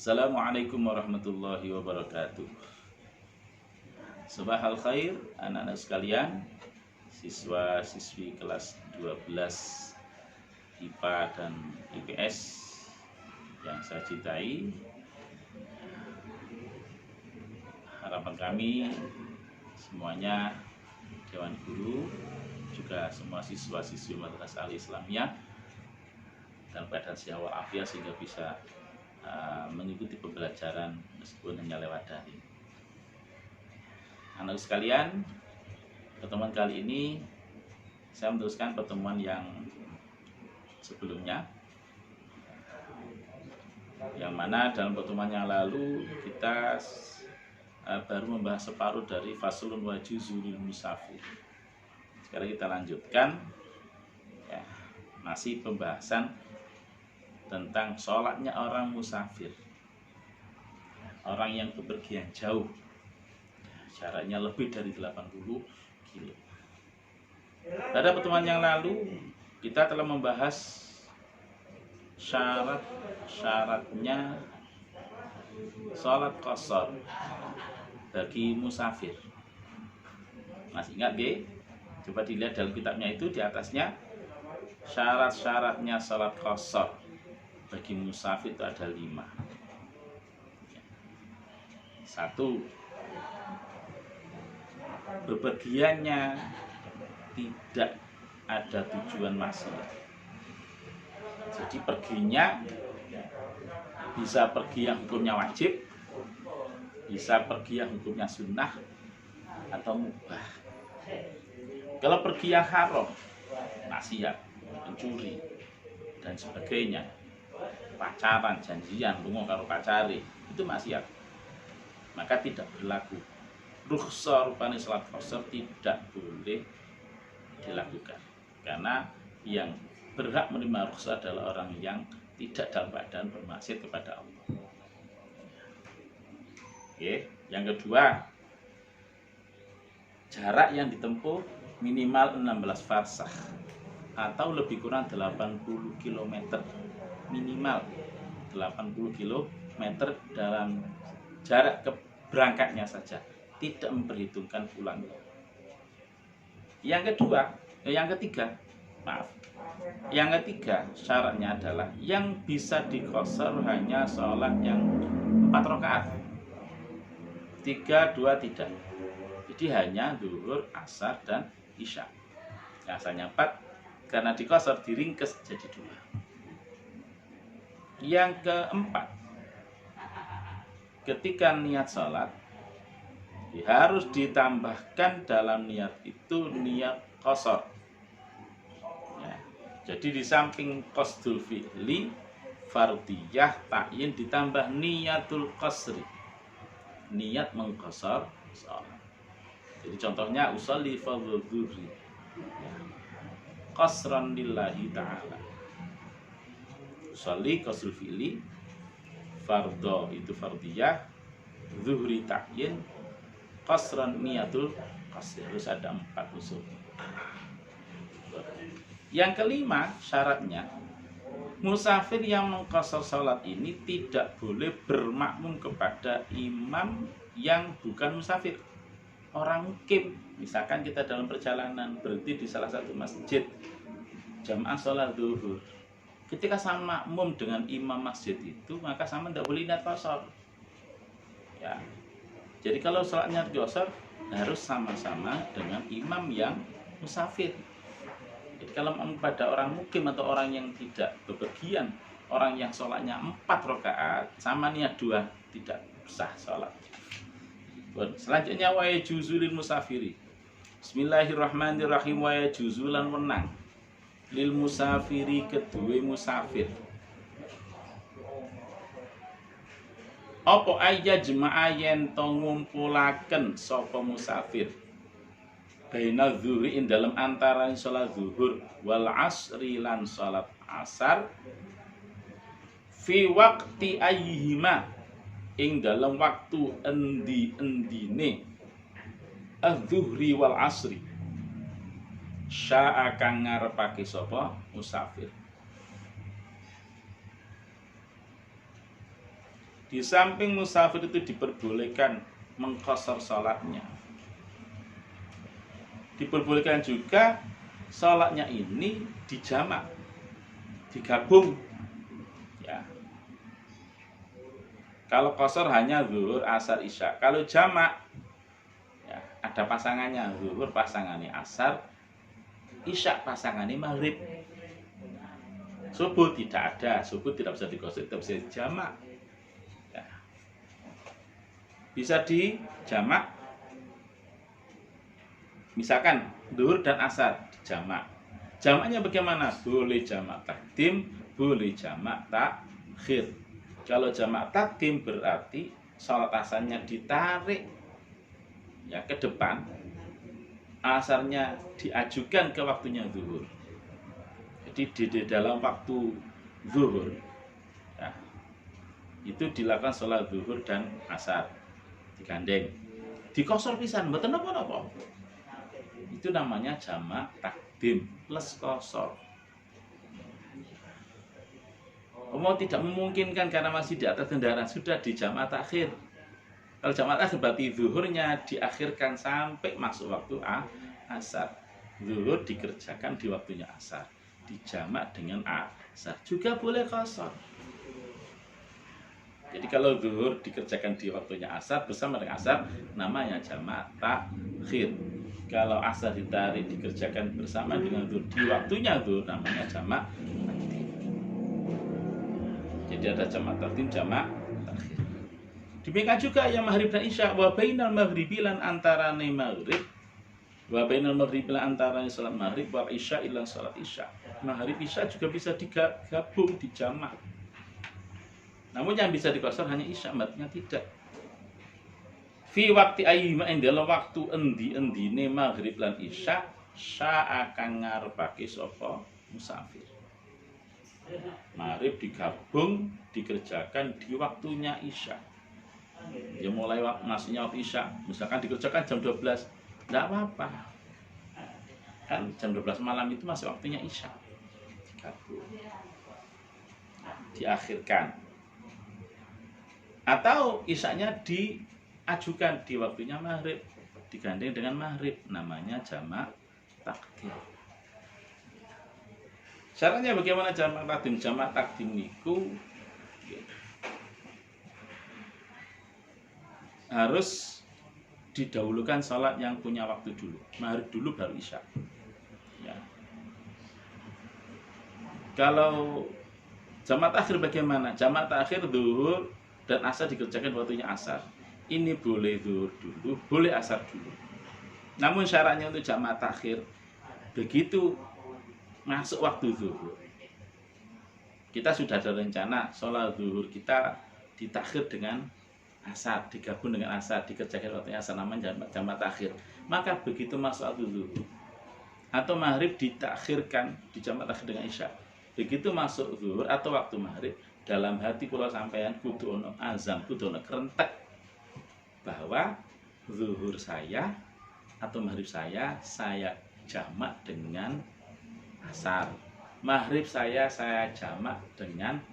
Assalamualaikum warahmatullahi wabarakatuh. Subahal khair anak-anak sekalian, siswa-siswi kelas 12 IPA dan IPS yang saya cintai. Harapan kami semuanya, Dewan Guru, juga semua siswa-siswi Madrasah Al-Islamiyah dalam keadaan sehat walafiat sehingga bisa mengikuti pembelajaran meskipun hanya lewat daring. Anak sekalian, pertemuan kali ini saya meneruskan pertemuan yang sebelumnya, yang mana dalam pertemuan yang lalu kita baru membahas separuh dari faslun wa juzulil musafir. Sekarang kita lanjutkan ya, masih pembahasan tentang sholatnya orang musafir, orang yang bepergian jauh, jaraknya lebih dari 80 kilo. Pada pertemuan yang lalu kita telah membahas syaratnya sholat qashar bagi musafir. Masih ingat G? Coba dilihat dalam kitabnya itu, di atasnya syarat-syaratnya sholat qashar bagi musafir itu ada 5. 1. Bepergiannya tidak ada tujuan maksiat. Jadi perginya bisa pergi yang hukumnya wajib, bisa pergi yang hukumnya sunnah atau mubah. Kalau pergi yang haram, maksiat, mencuri dan sebagainya, pacaran, janjian, lunga karo pacare, itu maksiat, maka tidak berlaku. Rukhsah rupane salat qashar tidak boleh dilakukan, karena yang berhak menerima rukhsah adalah orang yang tidak dalam keadaan bermaksiat kepada Allah. Oke, yang kedua, jarak yang ditempuh minimal 16 farsah atau lebih kurang 80 km. Minimal 80 km dalam jarak berangkatnya saja, tidak memperhitungkan pulangnya. Yang ketiga syaratnya adalah yang bisa diqashar hanya sholat yang 4 rakaat. 3, 2 tidak. Jadi hanya zuhur, asar dan isya. Yang asalnya 4, karena diqashar diringkes jadi 2. Yang keempat, ketika niat sholat harus ditambahkan dalam niat itu niat qashar ya. Jadi di samping qasdul fi'li, fardiyah, ta'yin, ditambah niatul qasri, niat mengqashar sholat. Jadi contohnya usolli fardhu dhuhri ya, qasran lillahi ta'ala. Usolli qasdul fi'li, fardhu itu fardiyah, zuhri ta'yin, qasran niatul qasri. Harus ada 4 unsur. Yang kelima syaratnya, musafir yang mengqashar salat ini tidak boleh bermakmum kepada imam yang bukan musafir, orang mukim. Misalkan kita dalam perjalanan berhenti di salah satu masjid, jamaah sholat zuhur, ketika sama makmum dengan imam masjid itu, maka sama tidak boleh niat qashar ya. Jadi kalau sholatnya qashar harus sama-sama dengan imam yang musafir. Jadi kalau pada orang mukim atau orang yang tidak bepergian, orang yang sholatnya 4 rakaat sama niat 2, tidak sah sholat. Selanjutnya wa yajuzulil musafiri. Bismillahirrahmanirrahim. Wa yajuzulan wenang lil musafiri, kedue musafir, apa ayya jemaah yen to ngumpulaken sapa musafir baina zuhri ing dalam antaraning salat zuhur wal asri lan salat asar, fi waqti ayyihima ing dalam waktu endi-endine az-zuhri wal asri, syaa kang ngarepake sapa musafir. Di samping musafir itu diperbolehkan mengqashar salatnya. Diperbolehkan juga salatnya ini dijamak, digabung. Ya. Kalau qashar hanya zuhur, asar, isya. Kalau jamak ya, ada pasangannya, zuhur pasangannya asar, isya pasangannya maghrib. Subuh tidak ada, subuh tidak bisa diqashar, tidak bisa dijamak. Ya. Bisa dijamak. Misalkan zuhur dan asar dijamak. Jamaknya bagaimana? Boleh jamak takdim, boleh jamak takhir. Kalau jamak takdim berarti salat asarnya ditarik ya ke depan, asarnya diajukan ke waktunya zuhur. Jadi di dalam waktu zuhur ya, itu dilakukan sholat zuhur dan asar digandeng, dikosor pisan, mboten napa-napa. Itu namanya jamak takdim plus kosor. Mau tidak memungkinkan karena masih di atas kendaraan, sudah di jamak takhir. Kalau jamak takhir berarti zuhurnya diakhirkan sampai masuk waktu asar. Zuhur dikerjakan di waktunya asar, dijamak dengan asar, juga boleh kosor. Jadi kalau zuhur dikerjakan di waktunya asar bersama dengan asar, namanya jamak takhir. Kalau asar ditarik dikerjakan bersama dengan zuhur di waktunya zuhur, namanya jamak takdim. Jadi ada jamak takdim, jamak takhir. Demikian juga yang maghrib dan isya, wa bainal maghribi lan antarane maghrib, wa bainal maghribi lan antarane salat maghrib wa isya ilan salat isya. Maghrib isya juga bisa digabung, dijamak. Namun yang bisa dikosor hanya isya, matnya tidak. Fi waktu ayyima dalam waktu endi-endine maghrib lan isya, akan ngarepake sapa musafir. Maghrib digabung, dikerjakan di waktunya isya. Ya mulai masuknya waktu isya, misalkan dikerjakan jam 12, tidak apa-apa. Kan jam 12 malam itu masih waktunya isya. Digabung, diakhirkan. Atau isyanya diajukan di waktunya maghrib, digandeng dengan maghrib, namanya jamak takdim. Syaratnya bagaimana jamak takdim? Jamak takdim niku harus didahulukan sholat yang punya waktu dulu, maghrib dulu baru isya. Ya. Kalau jamak takhir bagaimana? Jamak takhir zuhur dan asar dikerjakan waktunya asar. Ini boleh zuhur dulu, boleh asar dulu. Namun syaratnya untuk jamak takhir, begitu masuk waktu zuhur, kita sudah ada rencana sholat zuhur kita ditakhir dengan asar, digabung dengan asar, dikerjakan waktunya asar, namanya jamak takhir. Maka begitu masuk waktu zuhur atau maghrib ditakhirkan, dijamak takhir dengan isya, begitu masuk zuhur atau waktu maghrib, dalam hati kula sampeyan kudu ono azam, kudu ono kerentek bahwa zuhur saya atau maghrib saya jamak dengan asar. Maghrib saya jamak dengan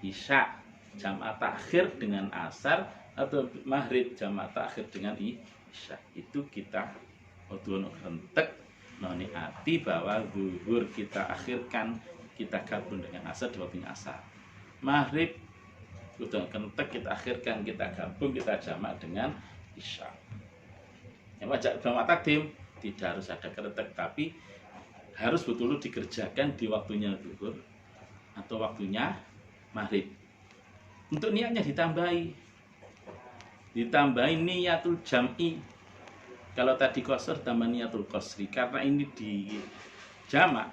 isya. Jamak takhir dengan asar atau maghrib jamak takhir dengan isya. Itu kita kudu ono kerentek noni ati bahwa zuhur kita akhirkan, kita gabung dengan asar di waktunya asar. Maghrib kudu kentek kita akhirkan, kita gabung, kita jamak dengan isya. Yang wajib jamak takdim tidak harus ada kerentek, tapi harus betul-betul dikerjakan di waktunya zuhur atau waktunya maghrib. Untuk niatnya ditambahi niyatul jam'i. Kalau tadi qasr tambah niyatul qasri, karena ini di jamak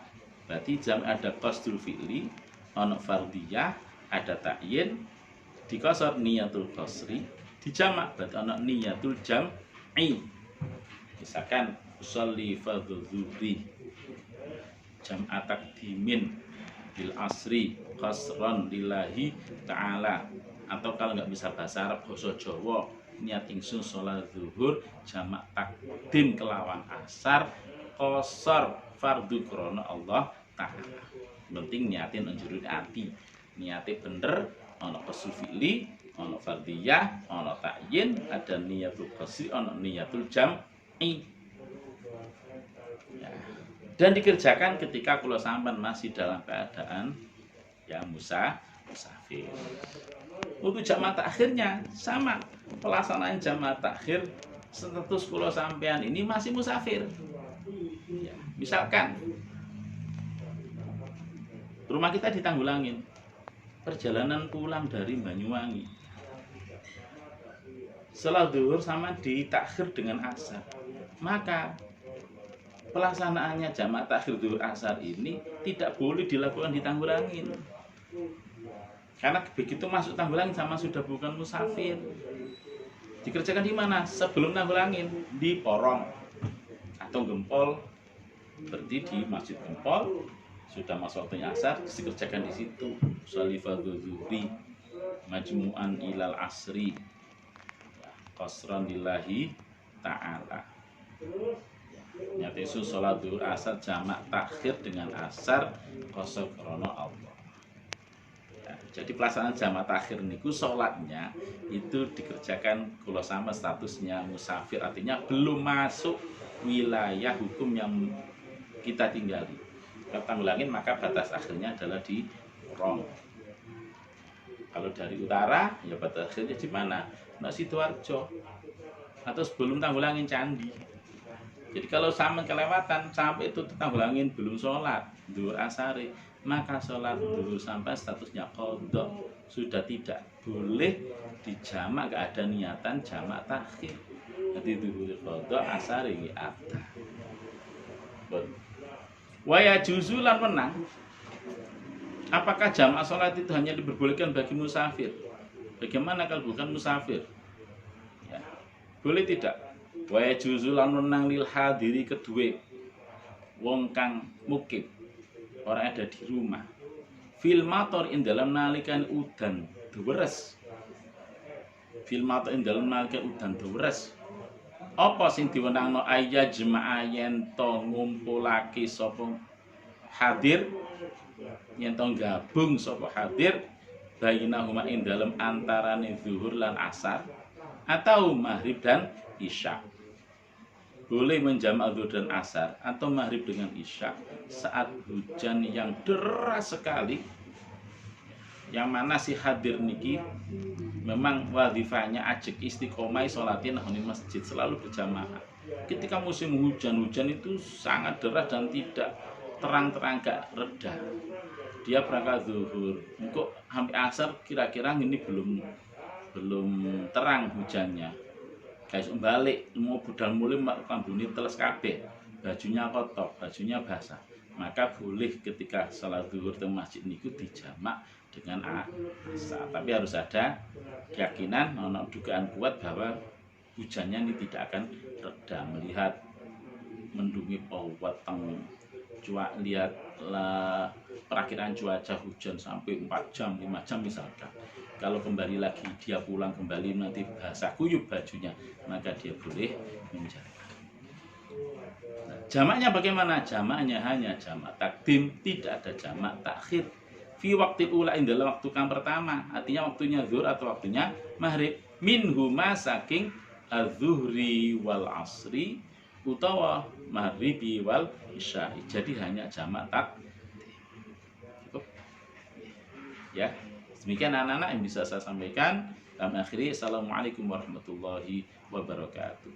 berarti jam ada qasrul fi'li, ono fardiyah, ada ta'yin, di qasr niyatul qasri, di jamak berarti ono niyatul jam'i. Misalkan usolli fardhu zuhri jam'a takdimin bil asri qasran lillahi ta'ala. Atau kalau nggak bisa bahasa Arab, bahasa Jawa, niat ingsun sholat zuhur jamak takdim kelawan asar qasar fardu krana Allah ta'ala. Penting niatin njero ati, niate bener, ana qasrul fi'li, ono fardiyah, ono ta'yin, ada niyatul qasri, ono niyatul jam'i. Ya. Dan dikerjakan ketika kula sampean masih dalam keadaan ya musafir. Untuk jamaah takhirnya sama, pelaksanaan jamaah takhir status kula sampean ini masih musafir. Ya, misalkan rumah kita di Tanggulangin, perjalanan pulang dari Banyuwangi, setelah zuhur sama ditakhir dengan asar, maka pelaksanaannya jamaah takhir zuhur asar ini tidak boleh dilakukan di Tanggulangin, karena begitu masuk Tanggulangin sama sudah bukan musafir. Dikerjakan di mana? Sebelum Tanggulangin, di Porong atau Gempol, berarti di Masjid Gempol. Sudah masuk waktunya asar, dikerjakan di situ. Sholifadhu zuhri majmu'an ilal asri qasran lillahi ta'ala. Nyata itu sholat zuhur asar jamak takhir dengan asar qasar krono Allah. Ya, jadi pelaksanaan jamak takhir niku sholatnya itu dikerjakan kalau sama statusnya musafir, artinya belum masuk wilayah hukum yang kita tinggali. Kalau Tanggulangin maka batas akhirnya adalah di Porong. Kalau dari utara ya batas akhirnya di mana? Sidoarjo atau sebelum Tanggulangin Candi. Jadi kalau sama kelewatan sampai itu Tanggulangin belum sholat zuhur asari, maka sholat zuhur sampai statusnya qadha, sudah tidak boleh dijamak, gak ada niatan jamak takhir. Jadi zuhur qadha asari ada. Waya juzulan menang. Apakah jamaah sholat itu hanya diperbolehkan bagi musafir? Bagaimana kalau bukan musafir? Ya, boleh tidak? Waya juzulan menang lil hadiri kedua wong kang mukim, orang ada di rumah. Fil mator in dalam nalikan udan deres. Fil mator in dalam nalikan udan deres. Apa sing diwenangno ayya jemaah yen to ngumpulake sapa hadir, yen to gabung sapa hadir bainahuma ing dalem antarane zuhur lan asar atau maghrib dan isya. Boleh menjamak zuhur dan asar atau maghrib dengan isya saat hujan yang deras sekali, yang mana si hadir niki memang wadifahnya ajek istiqomah sholatin di masjid, selalu berjamaah. Ketika musim hujan itu sangat deras dan tidak terang-terang, gak reda, dia berangkat zuhur kok sampai asar kira-kira ini belum terang hujannya, guys, balik mau budal mulai kambuni teles kabeh, bajunya kotor, bajunya basah, maka boleh ketika salat zuhur di masjid niku dijamak dengan asar. Tapi harus ada keyakinan, dugaan kuat bahwa hujannya ini tidak akan reda. Melihat mendungi peweteng, lihatlah perakiraan cuaca hujan sampai 4 jam, 5 jam misalkan. Kalau kembali lagi dia pulang kembali nanti basah kuyup bajunya, maka dia boleh menjamak. Nah, jamaknya bagaimana? Jamaknya hanya jamak takdim, tidak ada jamak takhir. Fi waktu ulain dalam waktu yang pertama, artinya waktunya zuhur atau waktunya maghrib. Minhuma saking az-zuhri wal asri utawa maghribi wal isya'i. Jadi hanya jamak tak. Cukup. Ya, demikian anak-anak yang bisa saya sampaikan. Kami akhiri, assalamualaikum warahmatullahi wabarakatuh.